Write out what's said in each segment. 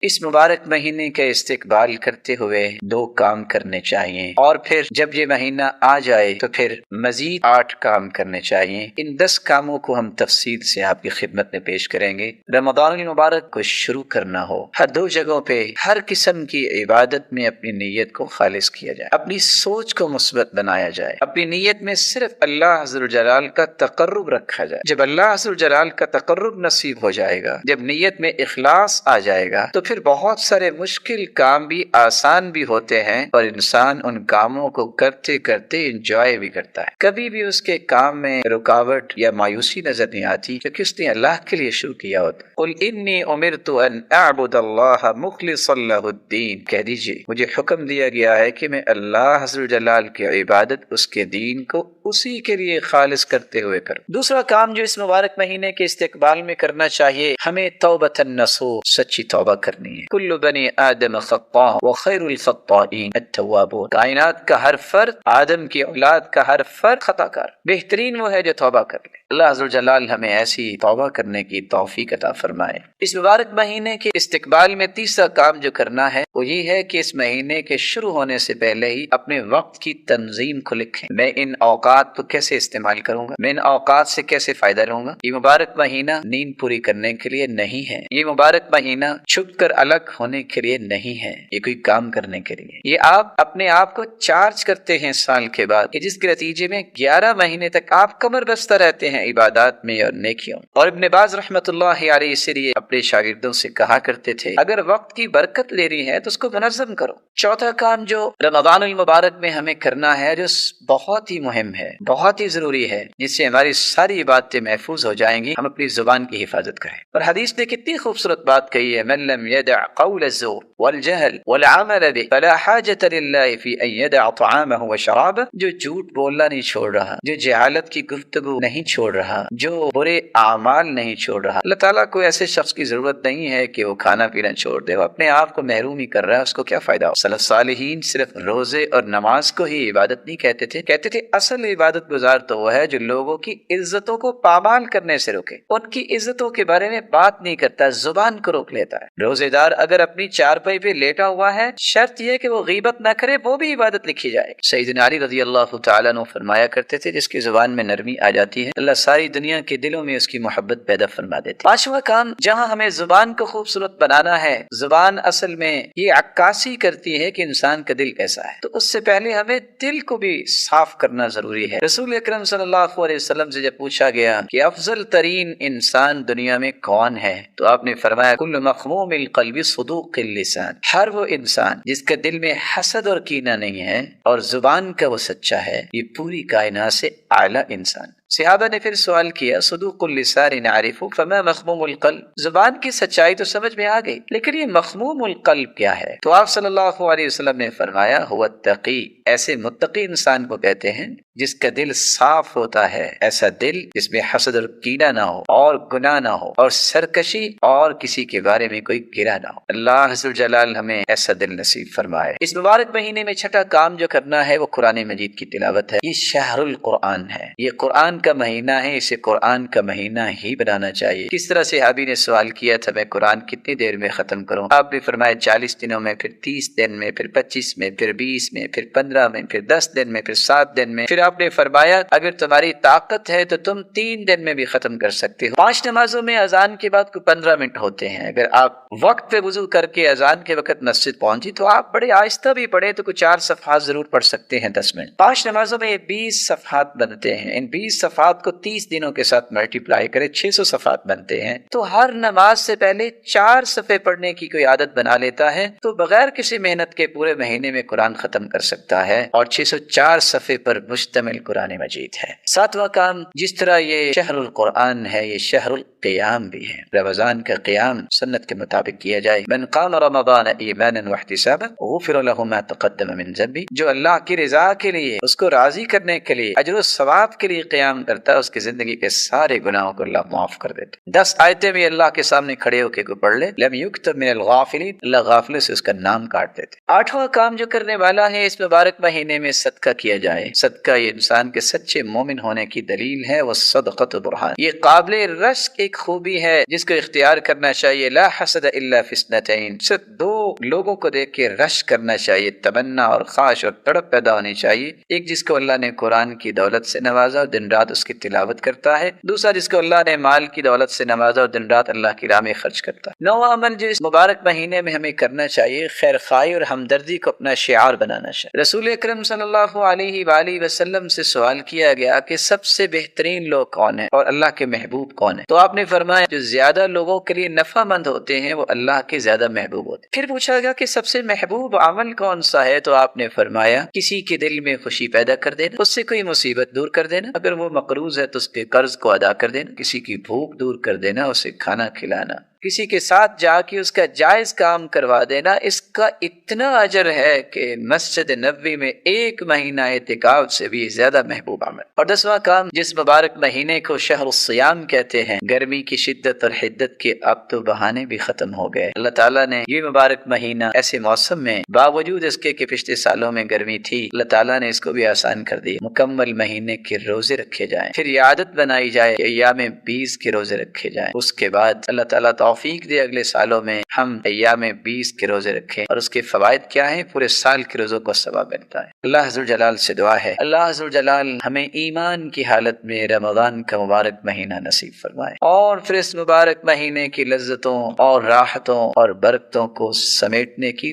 اس مبارک مہینے کا استقبال کرتے ہوئے 2 کام کرنے چاہیے، اور پھر جب یہ مہینہ آ جائے تو پھر مزید 8 کام کرنے چاہیے۔ ان 10 کاموں کو ہم تفصیل سے آپ کی خدمت میں پیش کریں گے۔ رمضان المبارک کو شروع کرنا ہو، ہر 2 جگہوں پہ ہر قسم کی عبادت میں اپنی نیت کو خالص کیا جائے، اپنی سوچ کو مثبت بنایا جائے، اپنی نیت میں صرف اللہ عز و جلال کا تقرب رکھا جائے۔ جب اللہ عز و جلال کا تقرب نصیب ہو جائے گا، جب نیت میں اخلاص آ جائے گا، تو پھر بہت سارے مشکل کام بھی آسان بھی ہوتے ہیں، اور انسان ان کاموں کو کرتے کرتے انجوائے بھی کرتا ہے۔ کبھی بھی اس کے کام میں رکاوٹ یا مایوسی نظر نہیں آتی، کیونکہ اس نے اللہ کے لیے شروع کیا ہوتا ہے۔ قل انی امرت ان اعبد اللہ مخلصا لہ الدین، کہہ دیجئے مجھے حکم دیا گیا ہے کہ میں اللہ عز و جلال کی عبادت، اس کے دین کو اسی کے لیے خالص کرتے ہوئے کروں۔ دوسرا کام جو اس مبارک مہینے کے استقبال میں کرنا چاہیے، ہمیں توبۃ النصوح، سچی توبہ کرنی ہے۔ کل بنی آدم خطاء وخیر الخطائین التوابون، کائنات کا ہر فرد، آدم کی اولاد کا ہر فرد خطا کار، بہترین وہ ہے جو توبہ کر لے۔ اللہ عز و جلال ہمیں ایسی توبہ کرنے کی توفیق عطا فرمائے۔ اس مبارک مہینے کے استقبال میں تیسرا کام جو کرنا ہے وہ یہ ہے کہ اس مہینے کے شروع ہونے سے پہلے ہی اپنے وقت کی تنظیم کو لکھیں۔ میں ان اوقات کو کیسے استعمال کروں گا، میں ان اوقات سے کیسے فائدہ لوں گا۔ یہ مبارک مہینہ نیند پوری کرنے کے لیے نہیں ہے، یہ مبارک مہینہ چھپ کر الگ ہونے کے لیے نہیں ہے، یہ کوئی کام کرنے کے لیے۔ یہ آپ اپنے آپ کو چارج کرتے ہیں سال کے بعد، کہ جس کے نتیجے میں 11 مہینے تک آپ کمر بستہ رہتے ہیں عبادات میں اور نیکیوں۔ اور ابن باز رحمۃ اللہ علیہ اس لیے اپنے شاگردوں سے کہا کرتے تھے، اگر وقت کی برکت لینی ہے تو اس کو منظم کرو۔ چوتھا کام جو رمضان المبارک میں ہمیں کرنا ہے، جو بہت ہی مہم ہے، بہت ہی ضروری ہے، جس سے ہماری ساری عبادتیں محفوظ ہو جائیں گی، ہم اپنی زبان کی حفاظت کریں۔ اور حدیث نے کتنی خوبصورت بات کہی ہے، من لم يدع قول الزور والجهل والعمل به فلا حاجة لله في ان يدع طعامه وشرابه، جو جھوٹ بولنا نہیں چھوڑ رہا، جو جہالت کی گفتگو نہیں چھوڑ رہا، جو برے اعمال نہیں چھوڑ رہا، اللہ تعالیٰ کو ایسے شخص کی ضرورت نہیں ہے کہ وہ کھانا پینا چھوڑ دے، وہ اپنے آپ کو محروم ہی کر رہا ہے، اس کو کیا فائدہ ہو۔ سلف صالحین صرف روزے اور نماز کو ہی عبادت نہیں کہتے تھے، کہتے تھے اصل عبادت گزار تو وہ ہے جو لوگوں کی عزتوں کو پامال کرنے سے روکے، ان کی عزتوں کے بارے میں بات نہیں کرتا، زبان کو روک لیتا ہے۔ روزے دار اگر اپنی چارپائی پہ لیٹا ہوا ہے، شرط یہ کہ وہ غیبت نہ کرے، وہ بھی عبادت لکھی جائے گی۔ سیدنا علی رضی اللہ تعالیٰ عنہ فرمایا کرتے تھے، جس کی زبان میں نرمی آ جاتی ہے، اللہ ساری دنیا کے دلوں میں اس کی محبت پیدا فرما دیتے۔ پانچواں کام جہاں ہمیں زبان کو خوبصورت بنانا ہے، زبان اصل میں یہ عکاسی کرتی ہے کہ انسان کا دل کیسا ہے، تو اس سے پہلے ہمیں دل کو بھی صاف کرنا ضروری ہے۔ رسول اکرم صلی اللہ علیہ وسلم سے جب پوچھا گیا کہ افضل ترین انسان دنیا میں کون ہے، تو آپ نے فرمایا کل مخموم القلب صدوق اللسان، ہر وہ انسان جس کا دل میں حسد اور کینہ نہیں ہے اور زبان کا وہ سچا ہے، یہ پوری کائنات سے اعلیٰ انسان۔ صحابہ نے پھر سوال کیا صدوق اللسان نعرف فما مخموم القلب، زبان کی سچائی تو سمجھ میں آ گئی، لیکن یہ مخموم القلب کیا ہے؟ تو آپ صلی اللہ علیہ وسلم نے فرمایا هو التقی، ایسے متقی انسان کو کہتے ہیں جس کا دل صاف ہوتا ہے، ایسا دل جس میں حسد اور کینہ نہ ہو اور گناہ نہ ہو اور سرکشی اور کسی کے بارے میں کوئی گرہ نہ ہو۔ اللہ عز و جلال ہمیں ایسا دل نصیب فرمائے۔ اس مبارک مہینے میں چھٹا کام جو کرنا ہے وہ قرآن مجید کی تلاوت ہے۔ یہ شہر القرآن ہے، یہ قرآن کا مہینہ ہے، اسے قرآن کا مہینہ ہی بنانا چاہیے۔ کس طرح صحابی نے سوال کیا تھا میں قرآن کتنی دیر میں ختم کروں، آپ نے فرمایا 40 دنوں میں، پھر 30 دن میں، پھر 25 میں، پھر 20 میں، پھر 15 میں، پھر 10 دن میں، پھر 7 دن میں۔ پھر آپ نے فرمایا اگر تمہاری طاقت ہے تو تم 3 دن میں بھی ختم کر سکتے ہو۔ 5 نمازوں میں اذان کے بعد کوئی 15 منٹ ہوتے ہیں، اگر آپ وقت پہ وضو کر کے اذان کے وقت مسجد پہنچی تو آپ بڑے آہستہ بھی پڑھے تو کوئی 4 صفحات ضرور پڑھ سکتے ہیں 10 منٹ۔ 5 نمازوں میں 20 صفحات بنتے ہیں، ان 20 صفحات کو 30 دنوں کے ساتھ ملٹیپلائی کرے 600 صفحات بنتے ہیں۔ تو ہر نماز سے پہلے 4 صفحے پڑھنے کی کوئی عادت بنا لیتا ہے تو بغیر کسی محنت کے پورے مہینے میں قرآن ختم کر سکتا ہے، اور 604 صفحے پر مشتمل قرآن مجید ہے۔ 7واں کام، جس طرح یہ شہر القرآن ہے، یہ شہر القیام بھی ہے۔ رمضان کا قیام سنت کے مطابق کیا جائے۔ من قام رمضان ایمانا واحتسابا غفر له ما تقدم من ذنبه، جو اللہ کی رضا کے لیے، اس کو راضی کرنے کے لیے، اجر و ثواب کے لیے قیام کرتا ہے، اس کی زندگی کے سارے گناہوں کو اللہ معاف کر دیتا ہے۔ 10 آیتیں بھی اللہ کے سامنے کھڑے ہو کے کوئی پڑھ لے، لم یکتب من الغافلین، اللہ غافلوں سے اس کا نام کاٹ دیتے۔ 8واں کام جو کرنے والا ہے اس مبارک مہینے میں صدقہ کیا جائے۔ صدقہ یہ انسان کے سچے مومن ہونے کی دلیل ہے، وہ صدقۃ برہان، یہ قابل رشک ایک ایک خوبی ہے جس کو اختیار کرنا چاہیے، لا حسد الا فی اثنتین، صرف دو لوگوں کو دیکھ کے رش کرنا چاہیے، تمنا اور خواہش اور تڑپ پیدا ہونی چاہیے۔ ایک جس کو اللہ نے قرآن کی دولت سے نوازا اور دن رات اس کی تلاوت کرتا ہے، دوسرا جس کو اللہ نے مال کی دولت سے نوازا اور دن رات اللہ کی راہ میں خرچ کرتا ہے۔ نواں عمل جو اس مبارک مہینے میں ہمیں کرنا چاہیے، خیر خواہی اور ہمدردی کو اپنا شعار بنانا چاہیے۔ رسول اکرم صلی اللہ علیہ وآلہ وسلم سے سوال کیا گیا کہ سب سے بہترین لوگ کون ہیں اور اللہ کے محبوب کون ہیں؟ تو آپ نے فرمایا جو زیادہ لوگوں کے لیے نفع مند ہوتے ہیں وہ اللہ کے زیادہ محبوب ہوتے ہیں۔ پھر پوچھا گیا کہ سب سے محبوب عمل کون سا ہے؟ تو آپ نے فرمایا کسی کے دل میں خوشی پیدا کر دینا، اس سے کوئی مصیبت دور کر دینا، اگر وہ مقروض ہے تو اس کے قرض کو ادا کر دینا، کسی کی بھوک دور کر دینا، اسے کھانا کھلانا، کسی کے ساتھ جا کے اس کا جائز کام کروا دینا۔ اس کا اتنا اجر ہے کہ مسجد نبوی میں 1 مہینہ اعتکاف سے بھی زیادہ محبوب عمل۔ اور 10واں کام، جس مبارک مہینے کو شہر الصیام کہتے ہیں، گرمی کی شدت اور حدت کے اب تو بہانے بھی ختم ہو گئے۔ اللہ تعالیٰ نے یہ مبارک مہینہ ایسے موسم میں، باوجود اس کے کہ پچھلے سالوں میں گرمی تھی، اللہ تعالیٰ نے اس کو بھی آسان کر دی۔ مکمل مہینے کے روزے رکھے جائیں، پھر یہ عادت بنائی جائے کہ ایام 20 کے روزے رکھے جائیں۔ اس کے بعد اللہ تعالیٰ توفیق دے اگلے سالوں میں ہم ایام 20 کے روزے رکھیں، اور اس کے فوائد کیا ہیں؟ پورے سال کے روزوں کو ثواب ملتا ہے۔ اللہ عز و جلال سے دعا ہے اللہ عز و جلال ہمیں ایمان کی حالت میں رمضان کا مبارک مہینہ نصیب فرمائے، اور پھر اس مبارک مہینے کی لذتوں اور راحتوں اور برکتوں کو سمیٹنے کی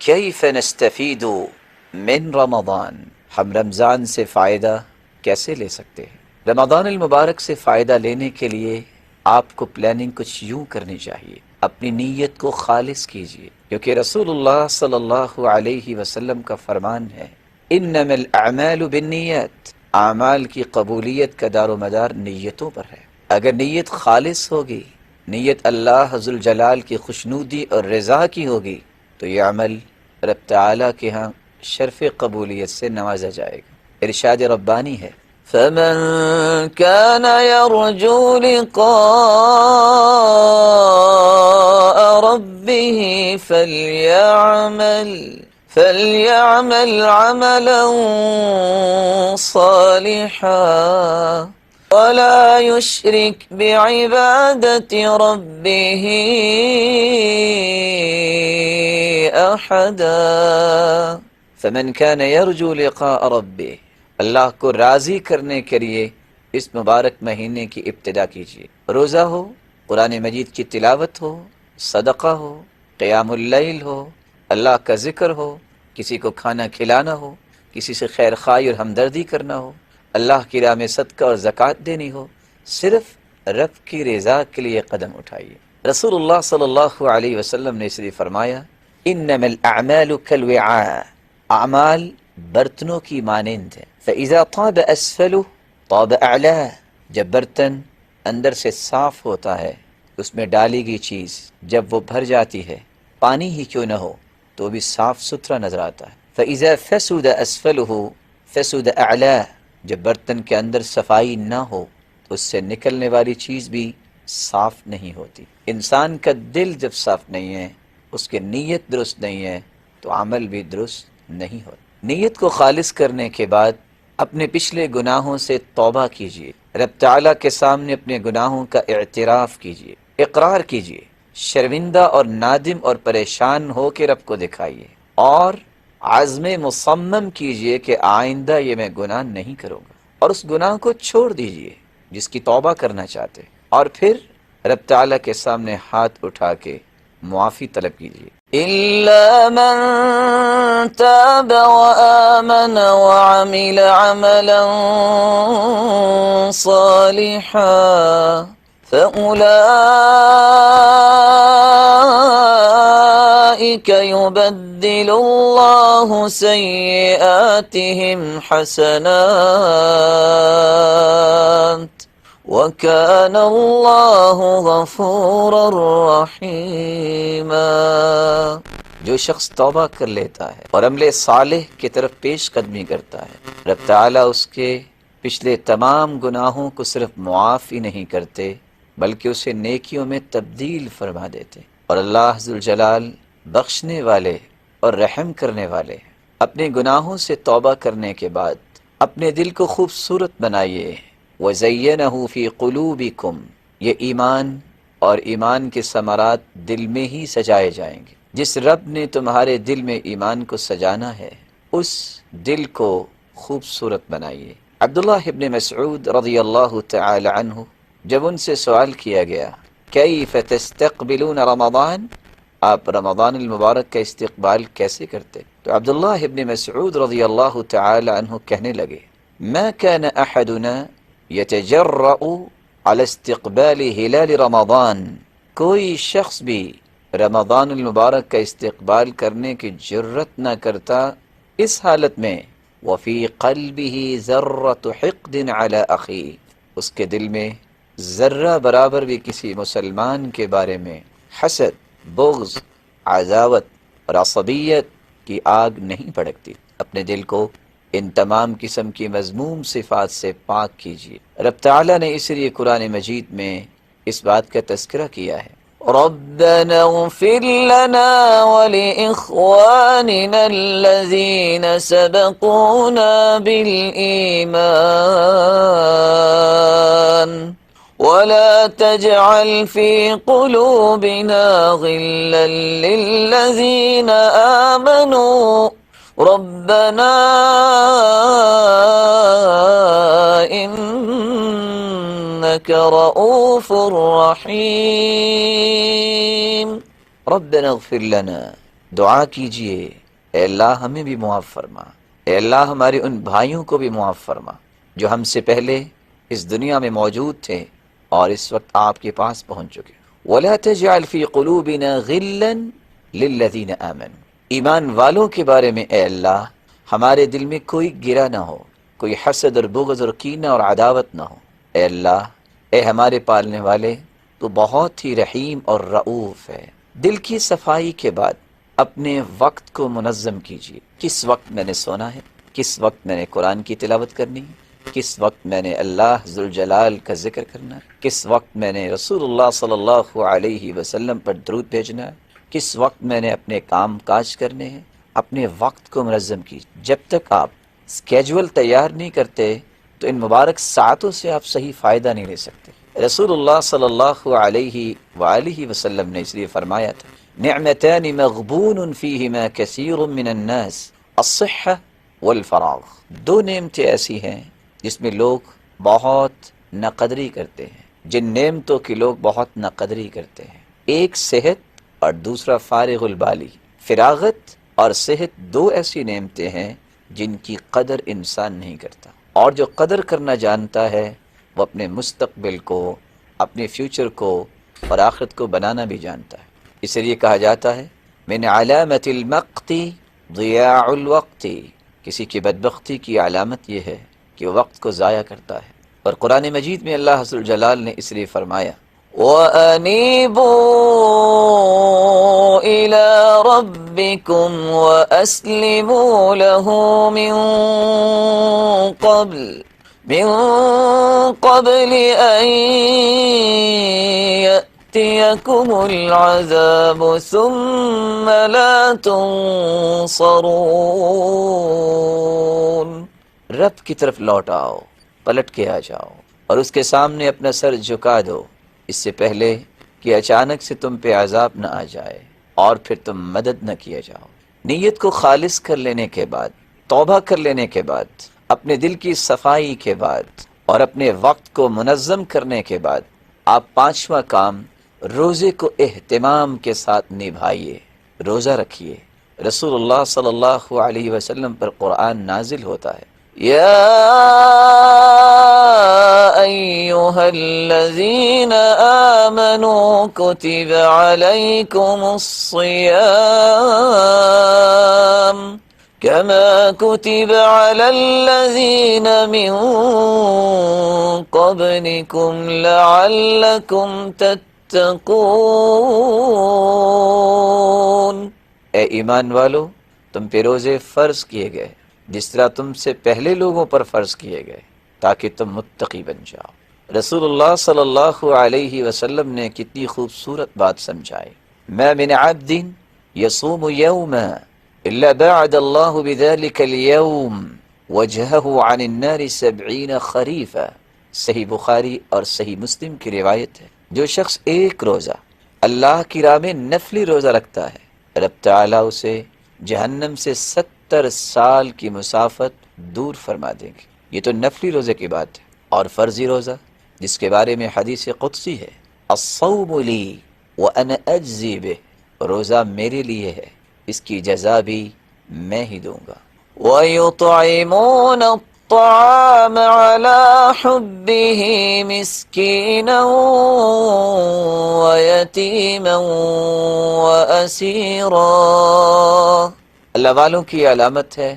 کیف نستفید من رمضان، ہم رمضان سے فائدہ کیسے لے سکتے ہیں؟ رمضان المبارک سے فائدہ لینے کے لیے آپ کو پلاننگ کچھ یوں کرنی چاہیے، اپنی نیت کو خالص کیجیے، کیونکہ رسول اللہ صلی اللہ علیہ وسلم کا فرمان ہے انما الاعمال بالنیات، اعمال کی قبولیت کا دار و مدار نیتوں پر ہے۔ اگر نیت خالص ہوگی، نیت اللہ ذوالجلال کی خوشنودی اور رضا کی ہوگی، تو یہ عمل رب تعالیٰ کے ہاں شرف قبولیت سے نوازا جائے گا۔ ارشاد ربانی ہے فَمَن كَانَ يَرْجُو لِقَاءَ رَبِّهِ فَلْيَعْمَلْ عَمَلًا صَالِحًا وَلَا يُشْرِكْ بِعِبَادَةِ رَبِّهِ أَحَدًا۔ فَمَن كَانَ يَرْجُو لِقَاءَ رَبِّهِ، اللہ کو راضی کرنے کے لیے اس مبارک مہینے کی ابتدا کیجیے۔ روزہ ہو، قرآن مجید کی تلاوت ہو، صدقہ ہو، قیام اللیل ہو، اللہ کا ذکر ہو، کسی کو کھانا کھلانا ہو، کسی سے خیر خواہی اور ہمدردی کرنا ہو، اللہ کی راہ میں صدقہ اور زکوٰۃ دینی ہو، صرف رب کی رضا کے لیے قدم اٹھائیے۔ رسول اللہ صلی اللہ علیہ وسلم نے اس لیے فرمایا انما الاعمال كالوعاء، اعمال برتنوں کی مانند ہے، فاذا طاب اسفله طاب اعلاه، جب برتن اندر سے صاف ہوتا ہے، اس میں ڈالی گئی چیز جب وہ بھر جاتی ہے، پانی ہی کیوں نہ ہو تو بھی صاف ستھرا نظر آتا ہے۔ فاذا فسد اسفله فسد اعلاه، جب برتن کے اندر صفائی نہ ہو تو اس سے نکلنے والی چیز بھی صاف نہیں ہوتی۔ انسان کا دل جب صاف نہیں ہے، اس کی نیت درست نہیں ہے، تو عمل بھی درست نہیں ہوتا۔ نیت کو خالص کرنے کے بعد اپنے پچھلے گناہوں سے توبہ کیجیے، رب تعالیٰ کے سامنے اپنے گناہوں کا اعتراف کیجیے، اقرار کیجیے، شرمندہ اور نادم اور پریشان ہو کے رب کو دکھائیے، اور عزم مصمم کیجیے کہ آئندہ یہ میں گناہ نہیں کروں گا، اور اس گناہ کو چھوڑ دیجیے جس کی توبہ کرنا چاہتے، اور پھر رب تعالیٰ کے سامنے ہاتھ اٹھا کے معافی طلب کیجیے۔ إِلَّا مَن تَابَ وَآمَنَ وَعَمِلَ عَمَلًا صَالِحًا فَأُولَئِكَ يُبَدِّلُ اللَّهُ سَيِّئَاتِهِمْ حَسَنَاتٍ وَكَانَ اللَّهُ غَفُورًا رَحِيمًا۔ جو شخص توبہ کر لیتا ہے اور عمل صالح کی طرف پیش قدمی کرتا ہے، رب تعالیٰ اس کے پچھلے تمام گناہوں کو صرف معاف ہی نہیں کرتے بلکہ اسے نیکیوں میں تبدیل فرما دیتے، اور اللہ ذوالجلال بخشنے والے اور رحم کرنے والے۔ اپنے گناہوں سے توبہ کرنے کے بعد اپنے دل کو خوبصورت بنائیے، وَزَيَّنَهُ فِي قُلُوبِكُمْ، یہ ایمان اور ایمان کے ثمرات دل میں ہی سجائے جائیں گے۔ جس رب نے تمہارے دل میں ایمان کو سجانا ہے اس دل کو خوبصورت بنائیے۔ عبداللہ ابن مسعود رضی اللہ تعالی عنہ جب ان سے سوال کیا گیا کیف تستقبلون رمضان، آپ رمضان المبارک کا استقبال کیسے کرتے، تو عبداللہ ابن مسعود رضی اللہ تعالی عنہ کہنے لگے ما كان احدنا يتجرأ على استقبال ہلال رمضان، کوئی شخص بھی رمضان المبارک کا استقبال کرنے کی جرت نہ کرتا اس حالت میں وفی قلبہ ذرۃ حقد علی اخیہ، اس کے دل میں ذرہ برابر بھی کسی مسلمان کے بارے میں حسد، بغض، عداوت اور عصبیت کی آگ نہیں بھڑکتی۔ اپنے دل کو ان تمام قسم کی مذموم صفات سے پاک کیجیے۔ رب تعالیٰ نے اس لیے قرآن مجید میں اس بات کا تذکرہ کیا ہے ربنا اغفر لنا ولإخواننا الذين سبقونا بالإيمان ولا تجعل في قلوبنا غلا للذين آمنوا ربنا انك رؤوف رحیم۔ ربنا اغفر لنا، دعا کیجئے اے اللہ ہمیں بھی معاف فرما، اے اللہ ہمارے ان بھائیوں کو بھی معاف فرما جو ہم سے پہلے اس دنیا میں موجود تھے اور اس وقت آپ کے پاس پہنچ چکے۔ ولا تجعل في قلوبنا غلا للذین آمنوا، ایمان والوں کے بارے میں اے اللہ ہمارے دل میں کوئی گرہ نہ ہو، کوئی حسد اور بغض اور کینہ اور عداوت نہ ہو۔ اے اللہ، اے ہمارے پالنے والے، تو بہت ہی رحیم اور رؤوف ہے۔ دل کی صفائی کے بعد اپنے وقت کو منظم کیجیے، کس وقت میں نے سونا ہے، کس وقت میں نے قرآن کی تلاوت کرنی ہے، کس وقت میں نے اللہ ذوالجلال کا ذکر کرنا ہے، کس وقت میں نے رسول اللہ صلی اللہ علیہ وسلم پر درود بھیجنا ہے، کس وقت میں نے اپنے کام کاج کرنے ہیں۔ اپنے وقت کو منظم کیجیے۔ جب تک آپ اسکیجول تیار نہیں کرتے تو ان مبارک ساعتوں سے آپ صحیح فائدہ نہیں لے سکتے۔ رسول اللہ صلی اللہ علیہ وآلہ وسلم نے اس لیے فرمایا تھا نعمتان مغبون فیہما کثیر من الناس الصحہ والفراغ، دو نعمتیں ایسی ہیں جس میں لوگ بہت ناقدری کرتے ہیں، جن نعمتوں کی لوگ بہت ناقدری کرتے ہیں، ایک صحت اور دوسرا فارغ البالی۔ فراغت اور صحت دو ایسی نعمتیں ہیں جن کی قدر انسان نہیں کرتا، اور جو قدر کرنا جانتا ہے وہ اپنے مستقبل کو، اپنے فیوچر کو اور آخرت کو بنانا بھی جانتا ہے۔ اس لیے کہا جاتا ہے من علامت المقت ضیاع الوقت، کسی کی بدبختی کی علامت یہ ہے کہ وہ وقت کو ضائع کرتا ہے۔ اور قرآن مجید میں اللہ ذوالجلال نے اس لیے فرمایا وَأَنِيبُوا إِلَىٰ رَبِّكُمْ وَأَسْلِمُوا لَهُ من قبل أن يأتيكم العذاب ثم لا تنصرون، رب کی طرف لوٹ آؤ، پلٹ کے آ جاؤ اور اس کے سامنے اپنا سر جھکا دو، اس سے پہلے کہ اچانک سے تم پہ عذاب نہ آ جائے اور پھر تم مدد نہ کیا جاؤ۔ نیت کو خالص کر لینے کے بعد، توبہ کر لینے کے بعد، اپنے دل کی صفائی کے بعد اور اپنے وقت کو منظم کرنے کے بعد آپ پانچواں کام روزے کو اہتمام کے ساتھ نبھائیے، روزہ رکھیے۔ رسول اللہ صلی اللہ علیہ وسلم پر قرآن نازل ہوتا ہے یا ایہا الذین آمنوا کتب علیکم الصیام كما كتب على الذين من قبلكم لعلكم تتقون، اے ایمان والو تم پہ روزے فرض کیے گئے جس طرح تم سے پہلے لوگوں پر فرض کیے گئے تاکہ تم متقی بن جاؤ۔ رسول اللہ صلی اللہ علیہ وسلم نے کتنی خوبصورت بات سمجھائی ما من عبد يصوم يوما إلا بعد الله بذلك اليوم وجهه عن النار 70 خريفا، صحیح بخاری اور صحیح مسلم کی روایت ہے، جو شخص ایک روزہ اللہ کی راہ میں نفلی روزہ رکھتا ہے، رب تعالیٰ اسے جہنم سے 70 سال کی مسافت دور فرما دیں گے۔ یہ تو نفلی روزے کی بات ہے، اور فرضی روزہ جس کے بارے میں حدیث قدسی ہے، الصوم لی وانا اجزی بہ، روزہ میرے لیے ہے، اس کی جزا بھی میں ہی دوں گا۔ وَيُطْعِمُونَ الطَّعَامَ عَلَى حُبِّهِ مِسْكِينًا وَيَتِيمًا وَأَسِيرًا، اللہ والوں کی علامت ہے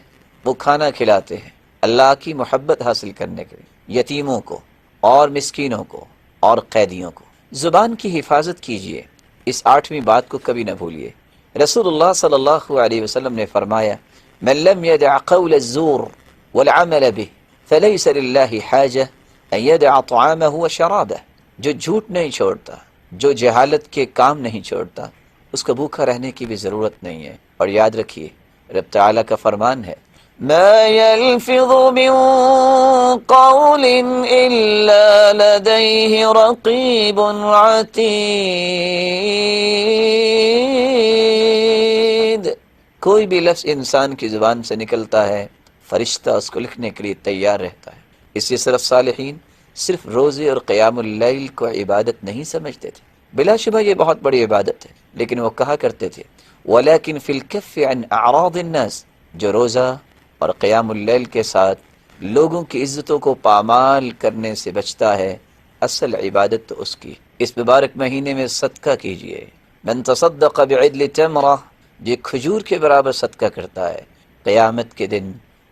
وہ کھانا کھلاتے ہیں اللہ کی محبت حاصل کرنے کے لیے، یتیموں کو اور مسکینوں کو اور قیدیوں کو۔ زبان کی حفاظت کیجیے، اس 8ویں بات کو کبھی نہ بھولیے۔ رسول اللہ صلی اللہ علیہ وسلم نے فرمایا، من لم يدع قول الزور والعمل به فليس لله حاجة ان يدع طعامه وشرابه، جو جھوٹ نہیں چھوڑتا، جو جہالت کے کام نہیں چھوڑتا، اس کو بھوکا رہنے کی بھی ضرورت نہیں ہے۔ اور یاد رکھیے رب تعالیٰ کا فرمان ہے، ما يلفظ من قول إلا لديه رقيب عتيد، کوئی بھی لفظ انسان کی زبان سے نکلتا ہے فرشتہ اس کو لکھنے کے لیے تیار رہتا ہے۔ اس لیے صرف صالحین صرف روزے اور قیام اللیل کو عبادت نہیں سمجھتے تھے، بلا شبہ یہ بہت بڑی عبادت ہے، لیکن وہ کہا کرتے تھے وَلَكِنْ فِي الْكَفِّ عَنْ أَعْرَاضِ النَّاسِ، جو روزہ اور قیام اللیل کے ساتھ لوگوں کی عزتوں کو پامال کرنے سے بچتا ہے، اصل عبادت تو اس کی۔ اس مبارک مہینے میں صدقہ کیجیے، من تصدق بعدل تمرہ، جو کھجور کے برابر صدقہ کرتا ہے، قیامت کے دن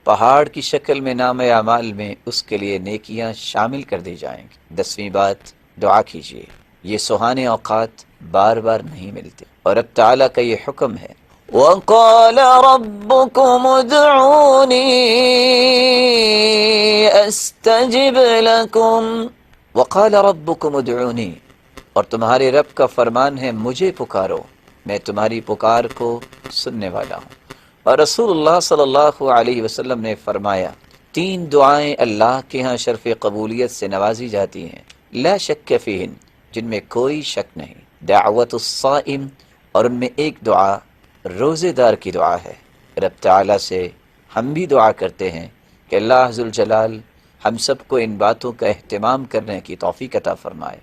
پہاڑ کی شکل میں نام اعمال میں اس کے لیے نیکیاں شامل کر دی جائیں گی۔ 10ویں بات، دعا کیجیے، یہ سہانے اوقات بار بار نہیں ملتے، اور اب تعالیٰ کا یہ حکم ہے، وَقَالَ رَبُّكُمُ ادْعُونِي أَسْتَجِبْ لَكُمْ، وَقَالَ رَبُّكُمُ ادْعُونِي، اور تمہارے رب کا فرمان ہے مجھے پکارو، میں تمہاری پکار کو سننے والا ہوں۔ اور رسول اللہ صلی اللہ علیہ وسلم نے فرمایا، 3 دعائیں اللہ کے ہاں شرف قبولیت سے نوازی جاتی ہیں، لا شک فیہن، جن میں کوئی شک نہیں، دعوت الصائم، اور ان میں ایک دعا روزے دار کی دعا ہے۔ رب تعالیٰ سے ہم بھی دعا کرتے ہیں کہ اللہ ذوالجلال ہم سب کو ان باتوں کا اہتمام کرنے کی توفیق عطا فرمائے۔